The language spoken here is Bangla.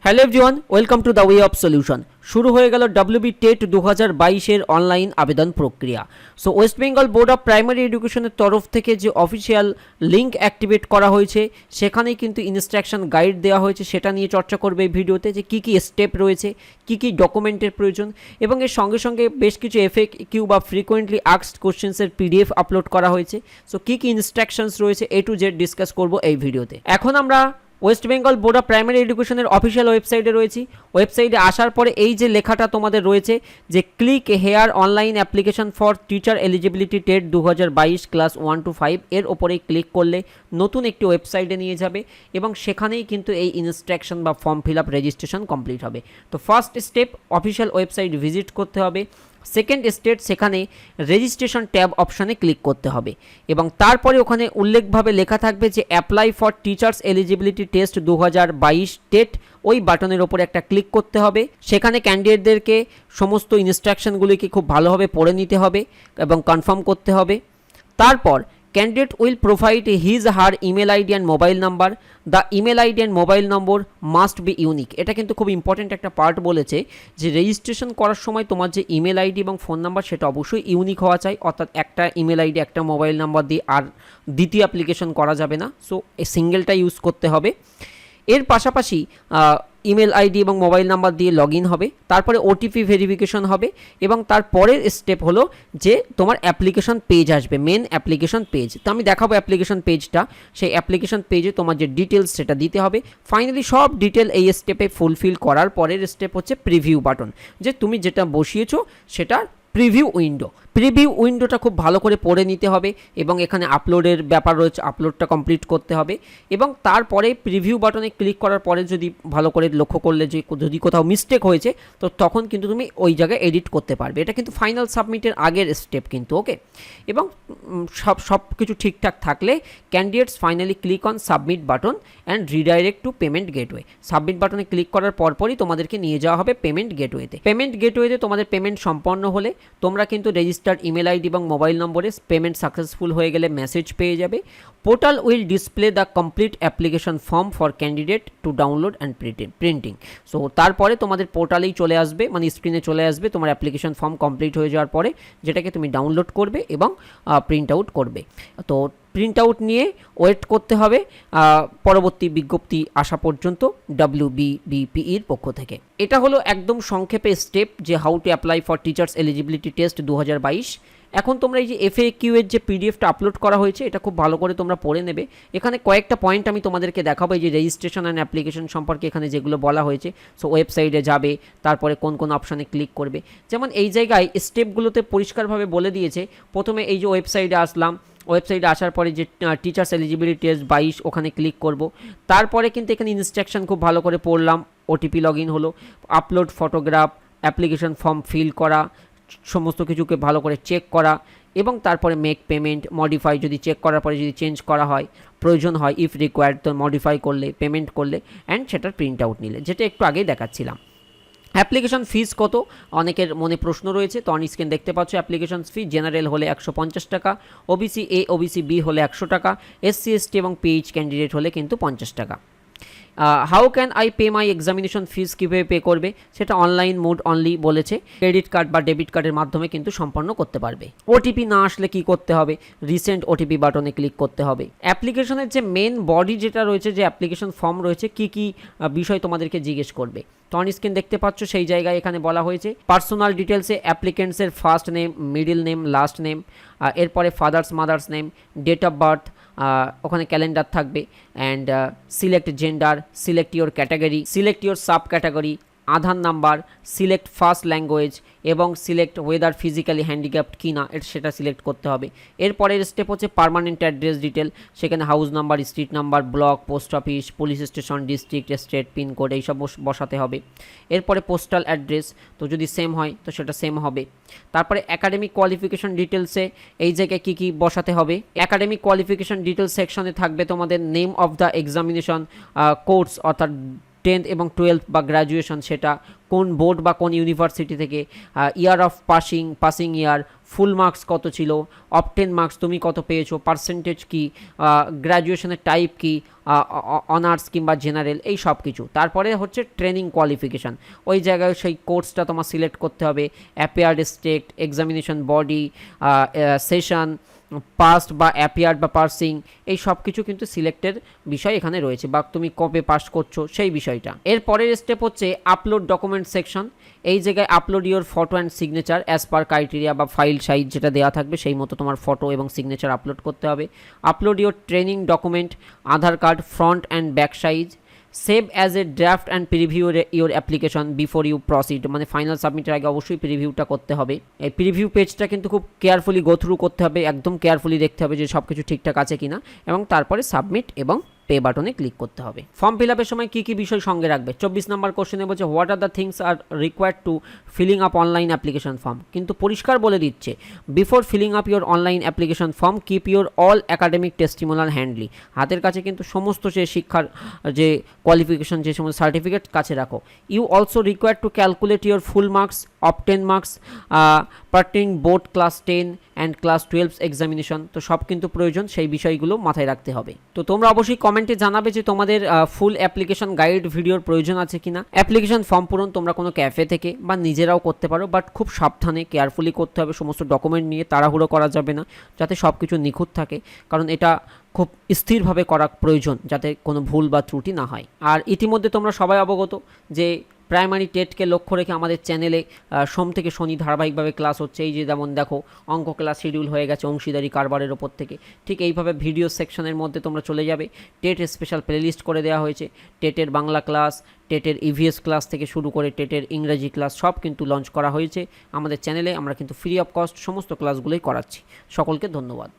Hello everyone, welcome to the way of solution. শুরু হয়ে গেল ডব্লিউবি টেট 2022-এর অনলাইন আবেদন প্রক্রিয়া। So West Bengal board of primary এডুকেশনের তরফ থেকে যে অফিসিয়াল লিঙ্ক অ্যাক্টিভেট করা হয়েছে সেখানেই কিন্তু ইনস্ট্রাকশন গাইড দেওয়া হয়েছে, সেটা নিয়ে চর্চা করবে এই ভিডিওতে, যে কী কী স্টেপ রয়েছে, কী কী ডকুমেন্টের প্রয়োজন, এবং এর সঙ্গে সঙ্গে বেশ কিছু FAQ বা ফ্রিকোয়েন্টলি আস্কড কোশ্চেন্সের PDF আপলোড করা হয়েছে। সো কী কী ইনস্ট্রাকশনস রয়েছে A to Z ডিসকাস করব এই ভিডিওতে। এখন আমরা West Bengal board of primary এডুকেশনের অফিসিয়াল ওয়েবসাইটে রয়েছি। ওয়েবসাইটে আসার পরে এই যে লেখাটা তোমাদের রয়েছে যে click here online application for teacher eligibility TET 2022 class 1 to 5 এর ওপরেই ক্লিক করলে নতুন একটি ওয়েবসাইটে নিয়ে যাবে এবং সেখানেই কিন্তু এই ইনস্ট্রাকশন বা form fill up registration complete হবে। তো first step, official website visit করতে হবে। সেকেন্ড স্টেপ, সেখানে রেজিস্ট্রেশন ট্যাব অপশানে ক্লিক করতে হবে এবং তারপরে ওখানে উল্লেখভাবে লেখা থাকবে যে apply for teachers eligibility test 2022 TET, ওই বাটনের ওপরে একটা ক্লিক করতে হবে। সেখানে ক্যান্ডিডেটদেরকে সমস্ত ইনস্ট্রাকশনগুলিকে খুব ভালোভাবে পড়ে নিতে হবে এবং কনফার্ম করতে হবে। তারপর candidate will provide his her email ID and mobile number. The email ID and mobile number must be unique. এটা কিন্তু খুব ইম্পর্টেন্ট একটা পার্ট বলেছে যে রেজিস্ট্রেশন করার সময় তোমার যে ইমেল আইডি এবং ফোন নাম্বার সেটা অবশ্যই ইউনিক হওয়া চাই, অর্থাৎ একটা ইমেল আইডি একটা মোবাইল নাম্বার দিয়ে আর দ্বিতীয় অ্যাপ্লিকেশন করা যাবে না। সো এই সিঙ্গেলটা ইউজ করতে হবে। এর পাশাপাশি ইমেল আইডি এবং মোবাইল নাম্বার দিয়ে লগ ইন হবে, তারপরে OTP ভেরিফিকেশন হবে এবং তারপরের স্টেপ হলো যে তোমার অ্যাপ্লিকেশন পেজ আসবে, মেন অ্যাপ্লিকেশন পেজ। তো আমি দেখাবো অ্যাপ্লিকেশন পেজটা। সেই অ্যাপ্লিকেশন পেজে তোমার যে ডিটেলস সেটা দিতে হবে। ফাইনালি সব ডিটেল এই স্টেপে ফুলফিল করার পরের স্টেপ হচ্ছে প্রিভিউ বাটন, যে তুমি যেটা বসিয়েছো সেটার প্রিভিউ উইন্ডো। প্রিভিউ উইন্ডোটা খুব ভালো করে পড়ে নিতে হবে এবং এখানে আপলোডের ব্যাপার রয়েছে, আপলোডটা কমপ্লিট করতে হবে এবং তারপরে প্রিভিউ বাটনে ক্লিক করার পরে যদি ভালো করে লক্ষ্য করলে যে যদি কোথাও মিস্টেক হয়েছে তো তখন কিন্তু তুমি ওই জায়গায় এডিট করতে পারবে। এটা কিন্তু ফাইনাল সাবমিটের আগের স্টেপ কিন্তু, ওকে। এবং সব কিছু ঠিকঠাক থাকলে candidates finally click on submit button and redirect to payment gateway. Submit বাটনে ক্লিক করার পরপরই তোমাদেরকে নিয়ে যাওয়া হবে পেমেন্ট গেটওয়েতে। পেমেন্ট গেটওয়েতে তোমাদের পেমেন্ট সম্পন্ন হলে তোমরা কিন্তু রেজিস্টার্ড ইমেল আইডি এবং মোবাইল নম্বরে পেমেন্ট সাকসেসফুল হয়ে গেলে মেসেজ পেয়ে যাবে। Portal will display the complete application form for candidate to download and printing. So তারপরে তোমাদের পোর্টালেই চলে আসবে, মানে স্ক্রিনে চলে আসবে তোমার অ্যাপ্লিকেশন ফর্ম কমপ্লিট হয়ে যাওয়ার পরে, যেটাকে তুমি ডাউনলোড করবে এবং প্রিন্ট আউট করবে। তো প্রিন্ট আউট নিয়ে ওয়েট করতে হবে পরবর্তী বিজ্ঞপ্তি আসা পর্যন্ত WBBPEর পক্ষ থেকে। এটা হলো একদম সংক্ষেপে স্টেপ যে how to apply for teachers eligibility test 2022। এখন তোমরা এই যে FAQ এর যে PDFটা আপলোড করা হয়েছে এটা খুব ভালো করে তোমরা পড়ে নেবে। এখানে কয়েকটা পয়েন্ট আমি তোমাদেরকে দেখাবো, এই যে রেজিস্ট্রেশন অ্যান্ড অ্যাপ্লিকেশন সম্পর্কে এখানে যেগুলো বলা হয়েছে। সো ওয়েবসাইটে যাবে, তারপরে কোন কোন অপশানে ক্লিক করবে। যেমন এই জায়গায় স্টেপগুলোতে পরিষ্কারভাবে বলে দিয়েছে। প্রথমে এই যে ওয়েবসাইটে আসলাম, ওয়েবসাইটে আসার পরে যে টিচার্স এলিজিবিলিটি টেস্ট 22 ওখানে ক্লিক করব। তারপরে কিন্তু এখানে ইনস্ট্রাকশন খুব ভালো করে পড়লাম, OTP লগ ইন হলো, upload photograph, application form fill করা, সমস্ত কিছুকে ভালো করে চেক করা এবং তারপরে মেক পেমেন্ট, মডিফাই, যদি চেক করার পরে যদি চেঞ্জ করা হয় প্রয়োজন হয়, ইফ রিকোয়ার্ড, তো মডিফাই করলে, পেমেন্ট করলে অ্যান্ড সেটার প্রিন্ট আউট নিলে, যেটা একটু আগেই দেখাচ্ছিলাম। অ্যাপ্লিকেশন ফিস কত অনেকের মনে প্রশ্ন রয়েছে, তো অন স্ক্রিন দেখতে পাচ্ছ অ্যাপ্লিকেশন ফি জেনারেল হলে 150 টাকা, OBC A OBC B হলে 100 টাকা, SC ST এবং PH ক্যান্ডিডেট হলে কিন্তু 50 টাকা। How can I pay my examination fees, কীভাবে পে করবে সেটা অনলাইন মোড অনলি বলেছে, ক্রেডিট কার্ড বা ডেবিট কার্ডের মাধ্যমে কিন্তু সম্পন্ন করতে পারবে। OTP না আসলে কি করতে হবে, রিসেন্ট OTP বাটনে ক্লিক করতে হবে। অ্যাপ্লিকেশনের যে মেন বডি যেটা রয়েছে, যে অ্যাপ্লিকেশন ফর্ম রয়েছে, কি কি বিষয় তোমাদেরকে জিজ্ঞেস করবে, তো অন স্ক্রিন দেখতে পাচ্ছ সেই জায়গায় এখানে বলা হয়েছে পার্সোনাল ডিটেলসে অ্যাপ্লিকেন্টসের first name, middle name, last name, এরপরে father's mother's name, date of birth, ওখানে ক্যালেন্ডার থাকবে and select gender, select your category, select your sub category, Aadhaar number, select first language এবং সিলেক্ট ওয়েদার ফিজিক্যালি হ্যান্ডিক্যাপড কি না সেটা সিলেক্ট করতে হবে। এরপরের স্টেপ হচ্ছে পার্মানেন্ট অ্যাড্রেস ডিটেল, সেখানে house number, street number, block, post office, police station, district, state, pin code এইসব বসাতে হবে। এরপরে পোস্টাল অ্যাড্রেস, তো যদি সেম হয় তো সেটা সেম হবে। তারপরে একাডেমিক কোয়ালিফিকেশন ডিটেলসে এই জায়গায় কী কী বসাতে হবে, একাডেমিক কোয়ালিফিকেশন ডিটেলস সেকশনে থাকবে তোমাদের name of the examination course, অর্থাৎ 10th এবং 12th বা গ্র্যাজুয়েশন সেটা, কোন বোর্ড বা কোন ইউনিভার্সিটি থেকে, year of passing year, full marks কত ছিল, অবটেন মার্কস তুমি কত পেয়েছো, পার্সেন্টেজ কি, গ্র্যাজুয়েশনের টাইপ কি, অনার্স কিংবা জেনারেল, এই সব কিছু। তারপরে হচ্ছে ট্রেনিং কোয়ালিফিকেশান, ওই জায়গায় সেই কোর্সটা তোমার সিলেক্ট করতে হবে, appeared state, examination body, session, past বা অ্যাপিয়ার্ড বা পার্সিং, এই সব কিছু কিন্তু সিলেক্টের বিষয় এখানে রয়েছে, বা তুমি কবে পাস করছো সেই বিষয়টা। এর পরের স্টেপ হচ্ছে আপলোড ডকুমেন্ট সেকশন। এই জায়গায় upload your photo and signature as per criteria বা ফাইল সাইজ যেটা দেওয়া থাকবে সেই মতো তোমার ফটো এবং সিগনেচার আপলোড করতে হবে। Upload your training document, Aadhaar card front and back size, save as a draft and preview your application before you proceed, মানে ফাইনাল সাবমিটের আগে অবশ্যই প্রিভিউটা করতে হবে। এই প্রিভিউ পেজটা কিন্তু খুব কেয়ারফুলি গো থ্রু করতে হবে, একদম কেয়ারফুলি দেখতে হবে যে সব কিছু ঠিকঠাক আছে কিনা, এবং তারপরে সাবমিট এবং পে বাটনে ক্লিক করতে হবে। ফর্ম ফিল আপের সময় কী কী বিষয় সঙ্গে রাখবে, 24 নম্বর কোশ্চেনে বলছে what are the things are required to filling up online application form, কিন্তু পরিষ্কার বলে দিচ্ছে before filling up your online application form keep your all academic testimonial handily, হাতের কাছে কিন্তু সমস্ত যে শিক্ষার যে কোয়ালিফিকেশন যে সমস্ত সার্টিফিকেট কাছে রাখো। You also required to calculate your full marks, obtained marks parting board class 10 and class 12 examination, তো সব কিন্তু প্রয়োজন, সেই বিষয়গুলো মাথায় রাখতে হবে। তো তোমরা অবশ্যই কমেন্টে জানাবে যে তোমাদের ফুল অ্যাপ্লিকেশন গাইড ভিডিওর প্রয়োজন আছে কিনা। অ্যাপ্লিকেশন ফর্ম পূরণ তোমরা কোনো ক্যাফে থেকে বা নিজেরাও করতে পারো, বাট খুব সাবধানে কেয়ারফুলি করতে হবে, সমস্ত ডকুমেন্ট নিয়ে তাড়াহুড়ো করা যাবে না, যাতে সব কিছু নিখুঁত থাকে, কারণ এটা খুব স্থিরভাবে করা প্রয়োজন যাতে কোনো ভুল বা ত্রুটি না হয়। আর ইতিমধ্যে তোমরা সবাই অবগত যে প্রাইমারি টেটকে লক্ষ্য রেখে আমাদের চ্যানেলে সোম থেকে শনি ধারাবাহিকভাবে ক্লাস হচ্ছে। এই যে যেমন দেখো অঙ্ক ক্লাস শিডিউল হয়ে গেছে অংশীদারি কারবারের ওপর থেকে, ঠিক এইভাবে ভিডিও সেকশনের মধ্যে তোমরা চলে যাবে। টেট স্পেশাল প্লেলিস্ট করে দেওয়া হয়েছে, টেটের বাংলা ক্লাস, টেটের ইভিএস ক্লাস থেকে শুরু করে টেটের ইংরেজি ক্লাস সব কিন্তু লঞ্চ করা হয়েছে আমাদের চ্যানেলে। আমরা কিন্তু ফ্রি অফ কস্ট সমস্ত ক্লাসগুলোই করাচ্ছি। সকলকে ধন্যবাদ।